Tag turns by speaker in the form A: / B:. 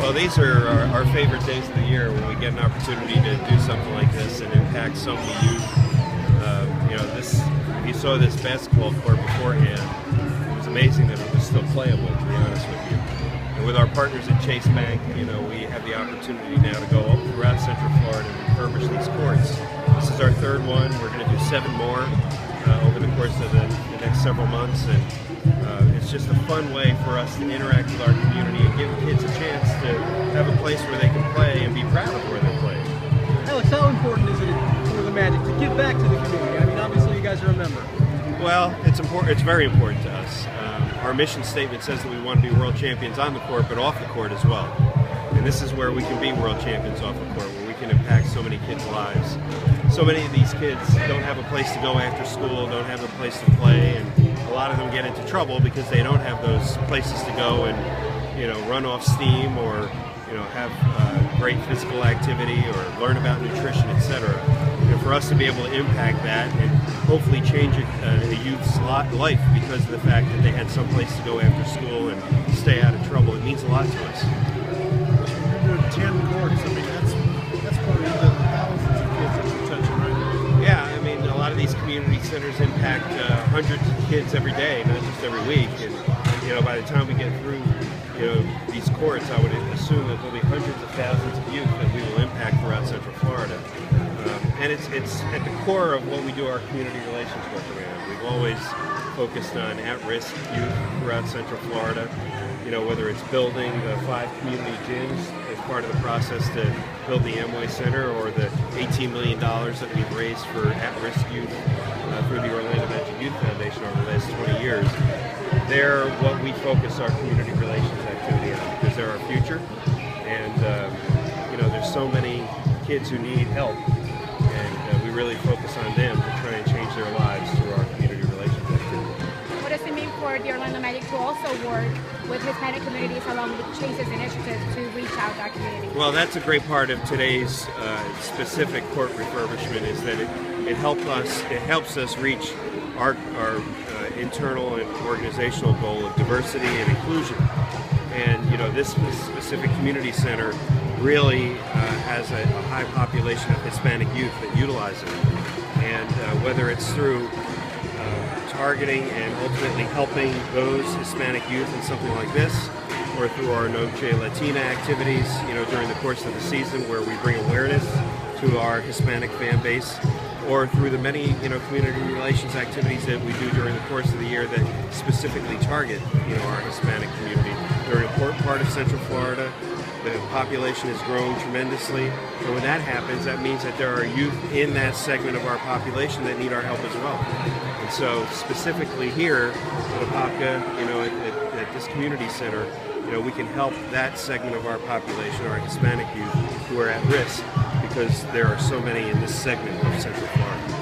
A: Well, these are our favorite days of the year when we get an opportunity to do something like this and impact so many youth. If you saw this basketball court beforehand, it was amazing that it was still playable, to be honest with you. And with our partners at Chase Bank, we have the opportunity now to go up throughout Central Florida and refurbish these courts. This is our third one. We're going to do 7 more over the course of the next several months. And it's just a fun way for us to interact with our community and give kids a chance to have a place where they can play and be proud of where they're playing.
B: Alex, how important is it for the Magic to give back to the community? I mean, obviously you guys are a member.
A: Well, it's important. It's very important to us. Our mission statement says that we want to be world champions on the court, but off the court as well. And this is where we can be world champions off the court, where we can impact so many kids' lives. So many of these kids don't have a place to go after school, don't have a place to play, and a lot of them get into trouble because they don't have those places to go and run off steam or have great physical activity or learn about nutrition, etc. For us to be able to impact that and hopefully change a youth's life because of the fact that they had some place to go after school and stay out of trouble, it means a lot to us.
C: You're doing 10 courts. I mean, that's probably the thousands of kids that you're touching right now.
A: Yeah, I mean, a lot of these community centers impact hundreds of kids every day, not just every week. And by the time we get through these courts, I would assume that there'll be hundreds of thousands of youth that we will impact throughout Central Florida. And it's at the core of what we do our community relations work around. We've always focused on at-risk youth throughout Central Florida. Whether it's building the 5 community gyms as part of the process to build the Amway Center, or the $18 million that we've raised for at-risk youth through the Orlando Magic Youth Foundation over the last 20 years. They're what we focus our community relations activity on because they're our future. And there's so many kids who need help, and we really focus on them to try and change their lives through our community relations activity.
D: What does it mean for the Orlando Magic to also work with Hispanic communities along with Chase's initiative to reach out to that community?
A: Well, that's a great part of today's specific court refurbishment, is that it helps us reach our internal and organizational goal of diversity and inclusion. And this specific community center really has a high population of Hispanic youth that utilize it. And whether it's through targeting and ultimately helping those Hispanic youth in something like this, or through our Noche Latina activities, during the course of the season, where we bring awareness to our Hispanic fan base, or through the many community relations activities that we do during the course of the year that specifically target our Hispanic community. They're an important part of Central Florida. The population has grown tremendously, and when that happens, that means that there are youth in that segment of our population that need our help as well. And so, specifically here at Apopka, at this community center, we can help that segment of our population, our Hispanic youth, who are at risk, because there are so many in this segment of Central Florida.